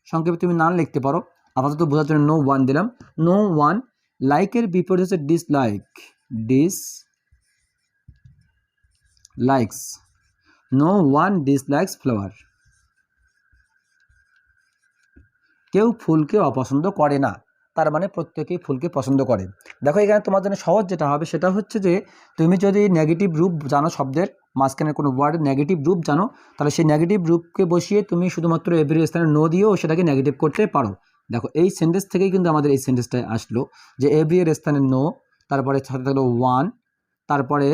সংক্ষেপে তুমি নাম লিখতে পারো, আপাতত বোঝার জন্য নো ওয়ান দিলাম, নো ওয়ান। লাইকের বিপরীত হচ্ছে dislike, dislikes, no one dislikes flower, কেউ ফুলকে অপছন্দ করে না। তার মানে প্রত্যেকেই ফুলকে পছন্দ করে। দেখো এখানে তোমার জন্য সহজ যেটা হবে সেটা হচ্ছে যে তুমি যদি নেগেটিভ রূপ জানো, শব্দের মাঝখানে কোনো ওয়ার্ডের নেগেটিভ রূপ জানো, তাহলে সেই নেগেটিভ রূপকে বসিয়ে তুমি শুধুমাত্র এভরি স্থানে নো দিয়েও সেটাকে নেগেটিভ করতে পারো। দেখো এই সেন্টেন্স থেকেই কিন্তু আমাদের এই সেন্টেন্সটা আসলো যে এভরি এর স্থানে নো, তারপরে সাথে থাকলো ওয়ান, তারপরে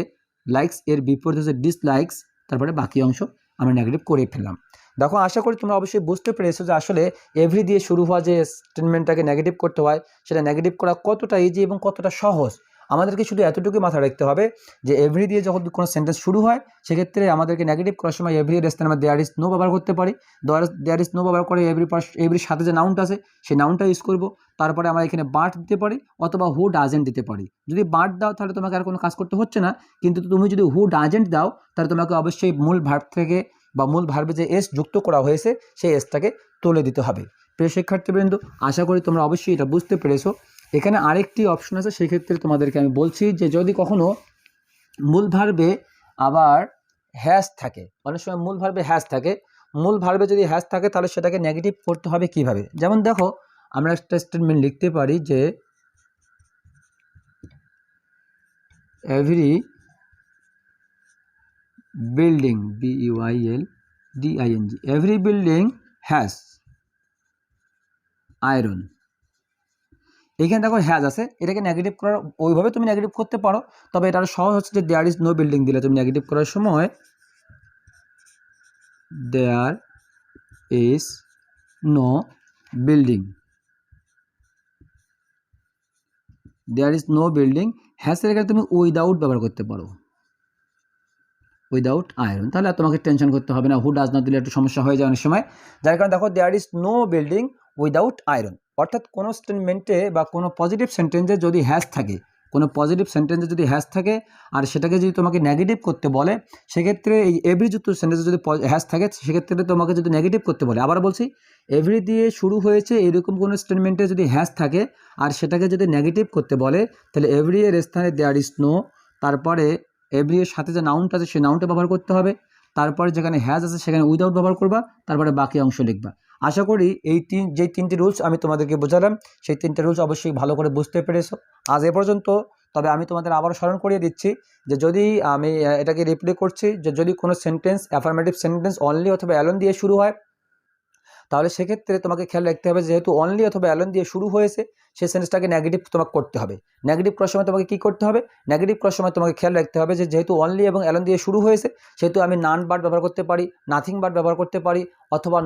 লাইকস এর বিপরীত হচ্ছে ডিসলাইকস, তারপরে বাকি অংশ আমরা নেগেটিভ করে ফেললাম। দেখো আশা করি তোমরা অবশ্যই বুঝতে পেরেছো যে আসলে এভরি দিয়ে শুরু হওয়া যে স্টেটমেন্টটাকে নেগেটিভ করতে হয় সেটা নেগেটিভ করা কতটা ইজি এবং কতটা সহজ। আমাদেরকে শুধু এতটুকু মাথায় রাখতে হবে যে এভরি দিয়ে যখন কোনো সেন্টেন্স শুরু হয় সেক্ষেত্রে আমাদেরকে নেগেটিভ করার সময় এভরি এর স্থানে আমরা দেয়ার ইজ নো ব্যবহার করতে পারি। দেয়ার ইজ নো ব্যবহার করে এভরির সাথে যে নাউনটা আছে সেই নাউনটা ইউজ করব। তারপরে আমরা এখানে বাট দিতে পারি অথবা হু ডাজেন্ট দিতে পারি। যদি বাট দাও তাহলে তোমাকে আর কোনো কাজ করতে হচ্ছে না, কিন্তু তুমি যদি হু ডাজেন্ট দাও তাহলে তোমাকে অবশ্যই মূল ভার্ব থেকে বা মূল ভার্বে যে এস যুক্ত করা হয়েছে সেই এসটাকে তুলে দিতে হবে। প্রিয় শিক্ষার্থীবৃন্দ, আশা করি তোমরা অবশ্যই এটা বুঝতে পেরেছো। এখানে আরেকটি অপশন আছে, সেক্ষেত্রে তোমাদেরকে আমি বলছি যে যদি কখনো মূল ভার্বে আবার হ্যাশ থাকে, অনেক সময় মূল ভার্বে হ্যাশ থাকে, মূল ভার্বে যদি হ্যাশ থাকে তাহলে সেটাকে নেগেটিভ করতে হবে কিভাবে। যেমন দেখো আমরা একটা স্টেটমেন্ট লিখতে পারি যে every building BUILDING every building has iron. এইখানে দেখো হ্যাজ আছে, এটাকে নেগেটিভ করার ওইভাবে তুমি নেগেটিভ করতে পারো, তবে এটা সহজ হচ্ছে যে দেয়ার ইজ নো বিল্ডিং দিলে তুমি নেগেটিভ করার সময় there is no building, there is no building হ্যাজের এখানে তুমি উইদাউট ব্যবহার করতে পারো, উইদাউট আয়রন, তাহলে আর তোমাকে টেনশন করতে হবে না। হু ডাজ নট দিলে একটু সমস্যা হয়ে যায় অনেক সময়, যার কারণে দেখো there is no building without iron. অর্থাৎ কোনো স্টেটমেন্টে বা কোনো পজিটিভ সেন্টেন্সে যদি হ্যাজ থাকে, কোনো পজিটিভ সেন্টেন্সে যদি হ্যাজ থাকে আর সেটাকে যদি তোমাকে নেগেটিভ করতে বলে, সেক্ষেত্রে এই এভরি যুক্ত সেন্টেন্সে যদি হ্যাজ থাকে সেক্ষেত্রে তোমাকে যদি নেগেটিভ করতে বলে, আবার বলছি এভরি দিয়ে শুরু হয়েছে এরকম কোনো স্টেটমেন্টে যদি হ্যাজ থাকে আর সেটাকে যদি নেগেটিভ করতে বলে, তাহলে এভরি এর স্থানে দেয়ার ইজ নো, তারপরে এভরি এর সাথে যে নাউনটা আছে সেই নাউনটা ব্যবহার করতে হবে, তারপরে যেখানে হ্যাজ আছে সেখানে উইদাউট ব্যবহার করবা, তারপরে বাকি অংশ লিখবা। আশা করি এই তিনটি রুলস আমি তোমাদেরকে বোঝালাম সেই তিনটে রুলস অবশ্যই ভালো করে বুঝতে পেরেছো আজ এ পর্যন্ত। তবে আমি তোমাদের আবারও স্মরণ করিয়ে দিচ্ছি যে যদি আমি এটাকে রিপ্লে করছি যে যদি কোনো সেন্টেন্স অ্যাফার্মেটিভ সেন্টেন্স অনলি অথবা অ্যালোন দিয়ে শুরু হয়, তাহলে সেক্ষেত্রে তোমাকে খেয়াল রাখতে হবে যেহেতু অনলি অথবা অ্যালোন দিয়ে শুরু হয়েছে সেই সেন্টেন্সটাকে নেগেটিভ তোমাকে করতে হবে। নেগেটিভ করার সময় তোমাকে কী করতে হবে, নেগেটিভ করার সময় তোমাকে খেয়াল রাখতে হবে যে যেহেতু অনলি এবং অ্যালোন দিয়ে শুরু হয়েছে সেহেতু আমি নান বার্ড ব্যবহার করতে পারি, নাথিং বার্ড ব্যবহার করতে পারি, অথবা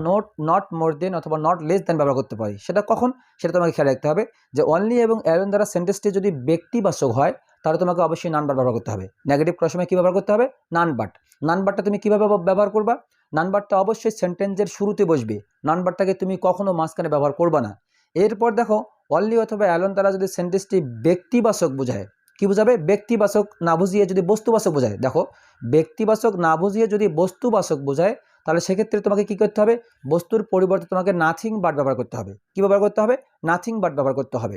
নট মোর দেন অথবা নট লেস দেন ব্যবহার করতে পারি। সেটা কখন, সেটা তোমাকে খেয়াল রাখতে হবে যে অনলি এবং অ্যালোন দ্বারা সেন্টেন্সটি যদি ব্যক্তিবাচক হয় তাহলে তোমাকে অবশ্যই নান বার্ড ব্যবহার করতে হবে। নেগেটিভ করার সময় কী ব্যবহার করতে হবে, নান বার্ড। নান বার্ডটা তুমি কীভাবে ব্যবহার করবা, নাম্বারটা অবশ্যই সেন্টেন্সের শুরুতে বসবে, নাম্বারটাকে তুমি কখনো মাঝখানে ব্যবহার করবা না। এরপর দেখো অনলি অথবা অ্যালোন দ্বারা যদি সেন্টেন্সটি ব্যক্তিবাচক বোঝায়, কি বোঝাবে, ব্যক্তিবাচক না বুঝিয়ে যদি বস্তুবাচক বোঝায়, দেখো ব্যক্তিবাচক না বুঝিয়ে যদি বস্তুবাচক বোঝায় তাহলে সেক্ষেত্রে তোমাকে কি করতে হবে, বস্তুর পরিবর্তে তোমাকে নাথিং বাট ব্যবহার করতে হবে। কি ব্যবহার করতে হবে, নাথিং বাট ব্যবহার করতে হবে।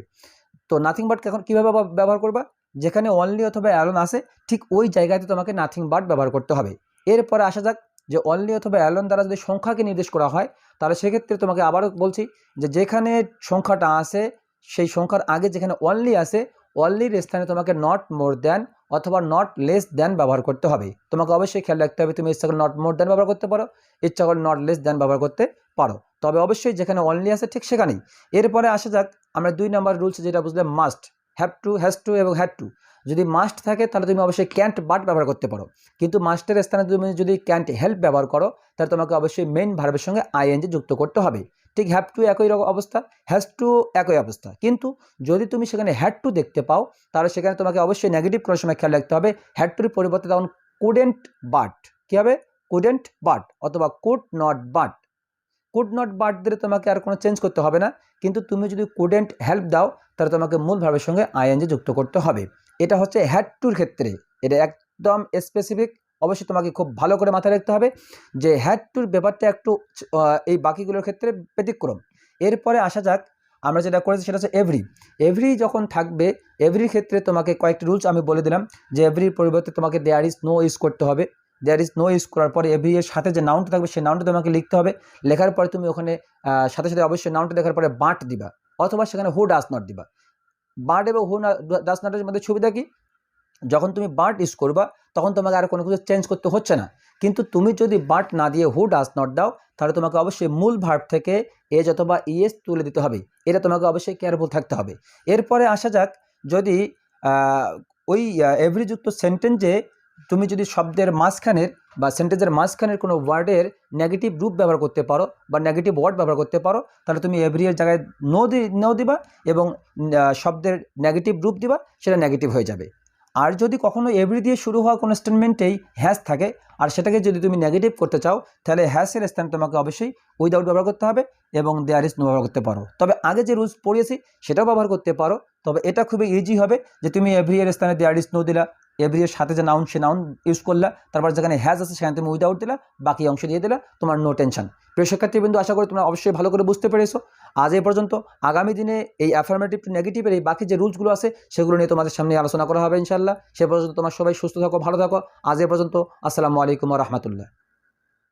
তো নাথিং বাট এখন কীভাবে ব্যবহার করবা, যেখানে অনলি অথবা অ্যালোন আছে ঠিক ওই জায়গাতে তোমাকে নাথিং বাট ব্যবহার করতে হবে। এরপরে আসা যাক যে অনলি অথবা অ্যালোন দ্বারা যদি সংখ্যাকে নির্দেশ করা হয় তাহলে সেক্ষেত্রে তোমাকে আবারও বলছি যে যেখানে সংখ্যাটা আছে সেই সংখ্যার আগে যেখানে অনলি আছে অনলির স্থানে তোমাকে নট মোর দ্যান অথবা নট লেস দ্যান ব্যবহার করতে হবে। তোমাকে অবশ্যই খেয়াল রাখতে হবে তুমি ইচ্ছা করে নট মোর দ্যান ব্যবহার করতে পারো, ইচ্ছা করে নট লেস দ্যান ব্যবহার করতে পারো, তবে অবশ্যই যেখানে অনলি আছে ঠিক সেখানেই। এরপরে আসা যাক আমরা 2 নম্বর রুলস যেটা বুঝলে must, have to, has to এবং হ্যাড টু। যদি মাস্ট থাকে তাহলে তুমি অবশ্যই ক্যান্ট বাট ব্যবহার করতে পারো, কিন্তু মাস্টের স্থানে তুমি যদি ক্যান্ট হেল্প ব্যবহার করো তাহলে তোমাকে অবশ্যই মেইন ভার্বের সঙ্গে আইএনজি যুক্ত করতে হবে। ঠিক হ্যাভ টু একই রকম অবস্থা, হ্যাজ টু একই অবস্থা, কিন্তু যদি তুমি সেখানে হ্যাড টু দেখতে পাও তাহলে সেখানে তোমাকে অবশ্যই নেগেটিভ করার সময় খেয়াল রাখতে হবে হ্যাড টুর পরিবর্তে তখন কুডেন্ট বাট, কী হবে, কুডেন্ট বাট অথবা could not but. Could not but দিলে তোমাকে আর কোনো চেঞ্জ করতে হবে না, কিন্তু তুমি যদি কুডেন্ট হেল্প দাও তাহলে তোমাকে মূল ভার্বের সঙ্গে আইএনজি যুক্ত করতে হবে। এটা হচ্ছে হ্যাড টুর ক্ষেত্রে, এটা একদম স্পেসিফিক, অবশ্যই তোমাকে খুব ভালো করে মাথায় রাখতে হবে যে হ্যাড টুর ব্যাপারটা একটু এই বাকিগুলোর ক্ষেত্রে ব্যতিক্রম। এরপরে আসা যাক আমরা যেটা করেছি সেটা হচ্ছে এভরি যখন থাকবে এভরির ক্ষেত্রে তোমাকে কয়েকটি রুলস আমি বলে দিলাম যে এভরির পরিবর্তে তোমাকে দেয়ার ইজ নো ইউজ করতে হবে। দেয়ার ইজ নো ইউজ করার পরে এভরি এর সাথে যে নাউনটা থাকবে সেই নাউনটা তোমাকে লিখতে হবে, লেখার পরে তুমি ওখানে সাথে সাথে অবশ্যই নাউনটা লেখার পরে বাট দিবা, অথবা সেখানে হু ডাজ নট দিবা। বাট এবং হু ডাজ নটের মধ্যে সুবিধা কি, যখন তুমি বাট ইউজ করবা তখন তোমাকে আর কোনো কিছু চেঞ্জ করতে হচ্ছে না। কিন্তু তুমি যদি বাট না দিয়ে হু ডাজ নট দাও তাহলে তোমাকে অবশ্যই মূল ভার্ব থেকে এজ অথবা ইএস তুলে দিতে হবে। এটা তোমাকে অবশ্যই কেয়ারফুল থাকতে হবে। এরপরে আসা যাক, যদি ওই এভরিযুক্ত সেন্টেন্সে তুমি যদি শব্দের মাঝখানের বা সেন্টেন্সের মাঝখানের কোনো ওয়ার্ডের নেগেটিভ রূপ ব্যবহার করতে পারো বা নেগেটিভ ওয়ার্ড ব্যবহার করতে পারো, তাহলে তুমি এভরি এর জায়গায় নো দিবা এবং শব্দের নেগেটিভ রূপ দিবা, সেটা নেগেটিভ হয়ে যাবে। আর যদি কখনো এভরি দিয়ে শুরু হওয়া কোনো স্টেটমেন্টেই হ্যাশ থাকে আর সেটাকে যদি তুমি নেগেটিভ করতে চাও, তাহলে হ্যাশের স্থানে তোমাকে অবশ্যই উইদাউট ব্যবহার করতে হবে এবং দেয়ার ইজ নো ব্যবহার করতে পারো। তবে আগে যে রুলস পড়িয়েছি সেটাও ব্যবহার করতে পারো, তবে এটা খুবই ইজি হবে যে তুমি এভরি এর স্থানে দেয়ার ইজ নো দিলা, এভরি এর সাথে যে নাউন সে নাউন ইউজ করলা, তারপর যেখানে হ্যাজ আছে সেখানে তুমি উইদাউট দিলা, বাকি অংশ দিয়ে দিলা, তোমার নো টেনশন। প্রিয় শিক্ষার্থীবৃন্দ, আশা করি তোমরা অবশ্যই ভালো করে বুঝতে পেরেছো। আজ এই পর্যন্ত। আগামী দিনে এই অ্যাফার্মেটিভ টু নেগেটিভের এই বাকি যে রুলসগুলো আছে সেগুলো নিয়ে তোমাদের সামনে আলোচনা করা হবে ইনশাআল্লাহ। সে পর্যন্ত তোমার সবাই সুস্থ থাকো, ভালো থাকো। আজ এই পর্যন্ত। আসসালামু আলাইকুম ওয়া রাহমাতুল্লাহ।